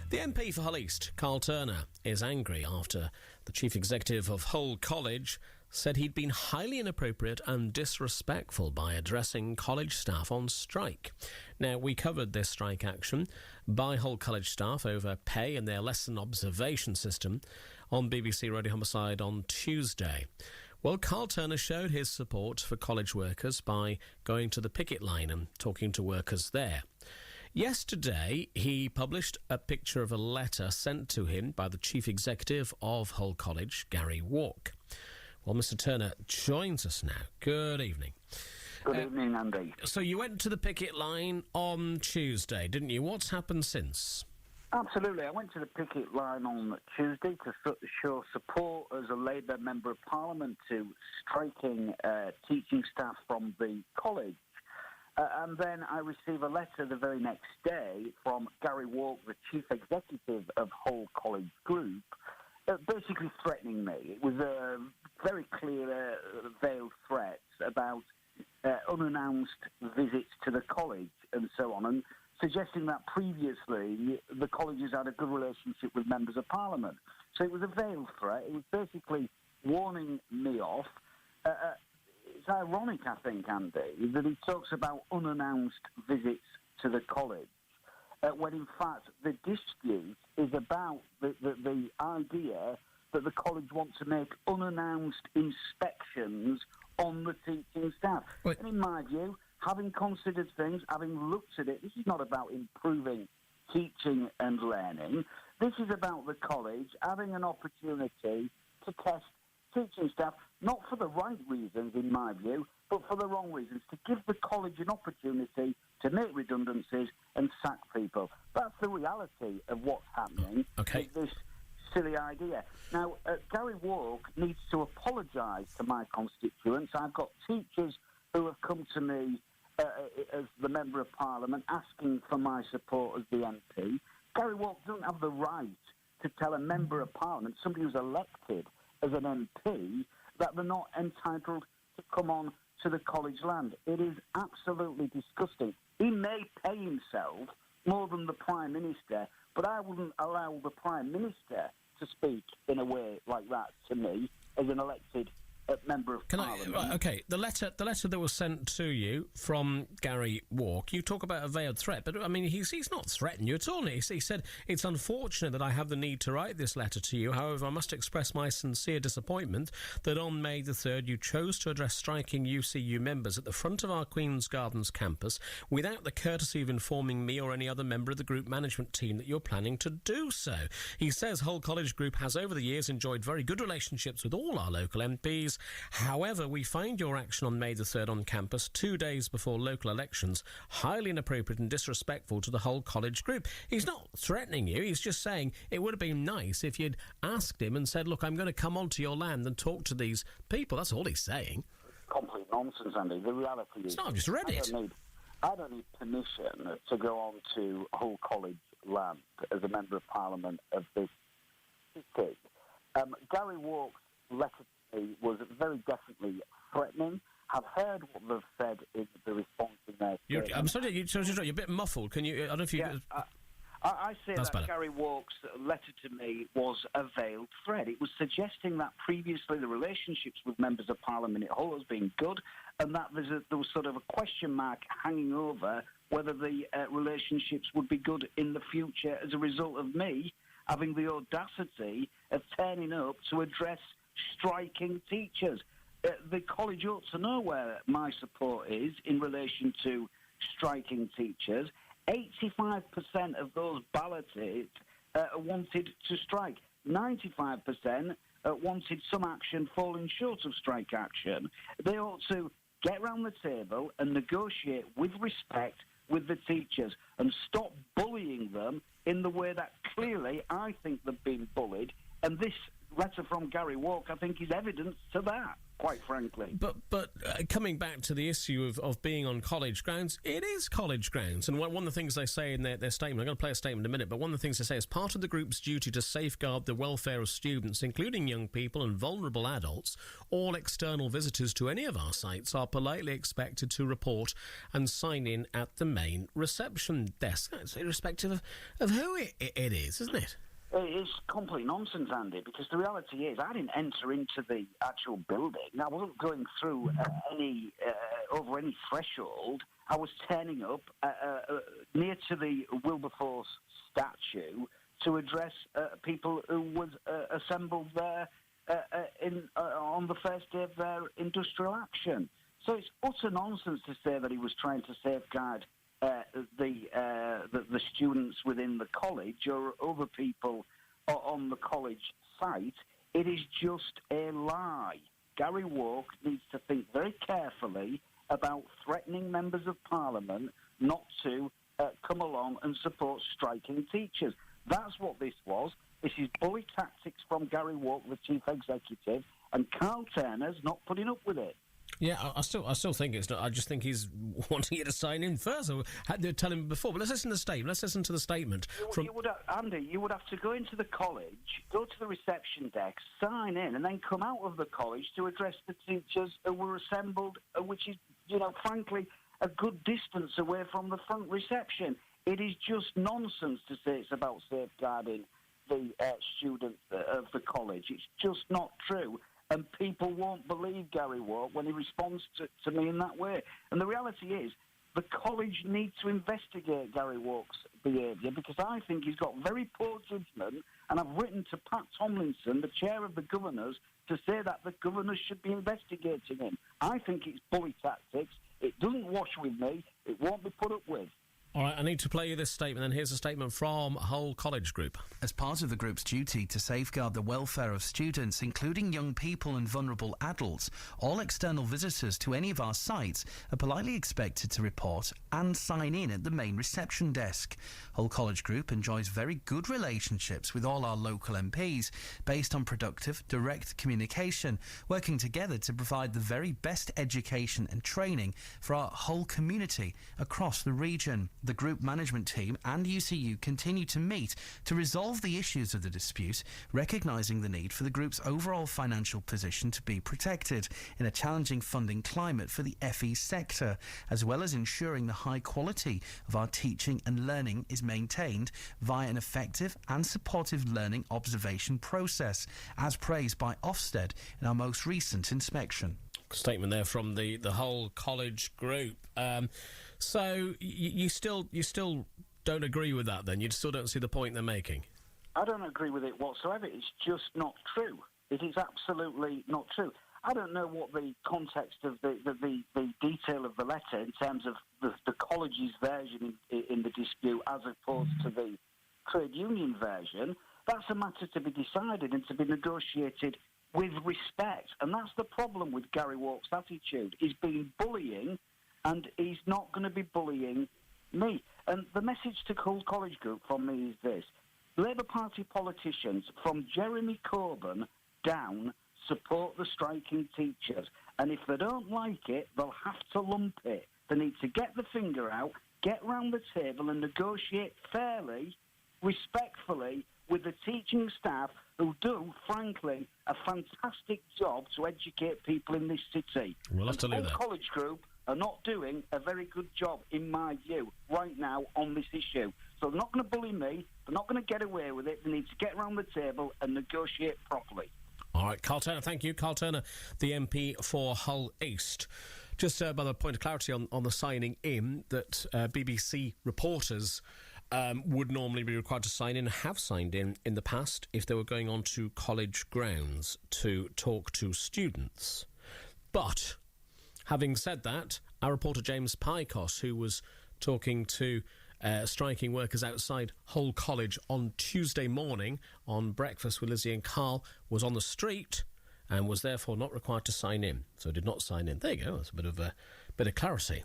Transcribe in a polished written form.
The MP for Hull East, Karl Turner, is angry after the chief executive of Hull College said he'd been highly inappropriate and disrespectful by addressing college staff on strike. Now, we covered this strike action by Hull College staff over pay and their lesson observation system on BBC Radio Humberside on Tuesday. Well, Karl Turner showed his support for college workers by going to the picket line and talking to workers there. Yesterday, he published a picture of a letter sent to him by the chief executive of Hull College, Gary Walk. Well, Mr. Turner joins us now. Good evening. Good evening, Andy. So you went to the picket line on Tuesday, didn't you? What's happened since? Absolutely. I went to the picket line on Tuesday to show support as a Labour Member of Parliament to striking teaching staff from the college. And then I received a letter the very next day from Gary Walk, the chief executive of Hull College Group, basically threatening me. It was a very clear, veiled threats about unannounced visits to the college and so on, and suggesting that previously the colleges had a good relationship with members of Parliament. So it was a veiled threat. It was basically warning me off. It's ironic, I think, Andy, that he talks about unannounced visits to the college, when in fact the dispute is about the idea that the college wants to make unannounced inspections on the teaching staff. Wait. And in my view, having considered things, having looked at it, this is not about improving teaching and learning. This is about the college having an opportunity to test teaching staff, not for the right reasons, in my view, but for the wrong reasons, to give the college an opportunity to make redundancies and sack people. That's the reality of what's happening with this silly idea. Now, Gary Walk needs to apologise to my constituents. I've got teachers who have come to me as the Member of Parliament asking for my support as the MP. Gary Walk doesn't have the right to tell a Member of Parliament, somebody who's elected as an MP, that they're not entitled to come on to the college land. It is absolutely disgusting. He may pay himself more than the Prime Minister, but I wouldn't allow the Prime Minister to speak in a way like that to me as an elected Member of Parliament. The letter that was sent to you from Gary Walk, you talk about a veiled threat, but I mean, he's not threatened you at all. He said, "It's unfortunate that I have the need to write this letter to you. However, I must express my sincere disappointment that on May the 3rd you chose to address striking UCU members at the front of our Queen's Gardens campus without the courtesy of informing me or any other member of the group management team that you're planning to do so." He says Hull College Group has over the years enjoyed very good relationships with all our local MPs. However, we find your action on May the 3rd on campus, 2 days before local elections, highly inappropriate and disrespectful to the Hull College Group. He's not threatening you, he's just saying it would have been nice if you'd asked him and said, look, I'm going to come onto your land and talk to these people. That's all he's saying. Complete nonsense, Andy. The reality is... No, I've just read it. I don't need permission to go on to Hull College land as a Member of Parliament of this city. Gary Walk's letter was very definitely threatening. I've heard what they've said in the response in their statement. I'm sorry, you're a bit muffled. Can you... I don't know if you... I say that better. Gary Walk's letter to me was a veiled threat. It was suggesting that previously the relationships with members of Parliament at Hull has been good, and that there was sort of a question mark hanging over whether the relationships would be good in the future as a result of me having the audacity of turning up to address striking teachers. The college ought to know where my support is in relation to striking teachers. 85% of those balloted wanted to strike. 95% wanted some action falling short of strike action. They ought to get round the table and negotiate with respect with the teachers and stop bullying them in the way that clearly I think they've been bullied. And this letter from Gary Walk, I think, is evidence to that, quite frankly. But coming back to the issue of being on college grounds, it is college grounds. And one of the things they say in their statement, I'm going to play a statement in a minute, but one of the things they say is part of the group's duty to safeguard the welfare of students, including young people and vulnerable adults, all external visitors to any of our sites are politely expected to report and sign in at the main reception desk. That's irrespective of who it is, isn't it? It's complete nonsense, Andy, because the reality is I didn't enter into the actual building. I wasn't going through over any threshold. I was turning up near to the Wilberforce statue to address people who was assembled there on the first day of their industrial action. So it's utter nonsense to say that he was trying to safeguard the students within the college or other people on the college site. It is just a lie. Gary Walk needs to think very carefully about threatening members of Parliament not to come along and support striking teachers. That's what this was. This is bully tactics from Gary Walk, the chief executive, and Karl Turner's not putting up with it. Yeah, I still think it's not. I just think he's wanting you to sign in first. I had to tell him before. But let's listen to the statement. Let's listen to the statement. Andy, you would have to go into the college, go to the reception desk, sign in, and then come out of the college to address the teachers who were assembled, which is, frankly, a good distance away from the front reception. It is just nonsense to say it's about safeguarding the students of the college. It's just not true. And people won't believe Gary Walk when he responds to me in that way. And the reality is, the college needs to investigate Gary Walk's behaviour because I think he's got very poor judgment, and I've written to Pat Tomlinson, the chair of the governors, to say that the governors should be investigating him. I think it's bully tactics. It doesn't wash with me. It won't be put up with. All right, I need to play you this statement, and here's a statement from Hull College Group. As part of the group's duty to safeguard the welfare of students, including young people and vulnerable adults, all external visitors to any of our sites are politely expected to report and sign in at the main reception desk. Hull College Group enjoys very good relationships with all our local MPs, based on productive, direct communication, working together to provide the very best education and training for our whole community across the region. The group management team and UCU continue to meet to resolve the issues of the dispute, recognising the need for the group's overall financial position to be protected in a challenging funding climate for the FE sector, as well as ensuring the high quality of our teaching and learning is maintained via an effective and supportive learning observation process, as praised by Ofsted in our most recent inspection. Statement there from the Hull College Group. So you still don't agree with that then? You still don't see the point they're making? I don't agree with it whatsoever. It's just not true. It is absolutely not true. I don't know what the context of the detail of the letter in terms of the college's version in the dispute as opposed to the trade union version. That's a matter to be decided and to be negotiated with respect. And that's the problem with Gary Walk's attitude. He's been bullying, and he's not going to be bullying me. And the message to Hull College Group from me is this. Labour Party politicians, from Jeremy Corbyn down, support the striking teachers. And if they don't like it, they'll have to lump it. They need to get the finger out, get round the table and negotiate fairly, respectfully, with the teaching staff who do, frankly, a fantastic job to educate people in this city. We'll have to leave that. Hull College Group are not doing a very good job, in my view, right now on this issue. So they're not going to bully me. They're not going to get away with it. They need to get around the table and negotiate properly. All right, Karl Turner, thank you. Karl Turner, the MP for Hull East. Just by the point of clarity on the signing in, that BBC reporters would normally be required to sign in, have signed in the past if they were going on to college grounds to talk to students. But having said that, our reporter James Pykos, who was talking to striking workers outside Hull College on Tuesday morning on Breakfast with Lizzie and Carl, was on the street and was therefore not required to sign in. So did not sign in. There you go. That's a bit of clarity.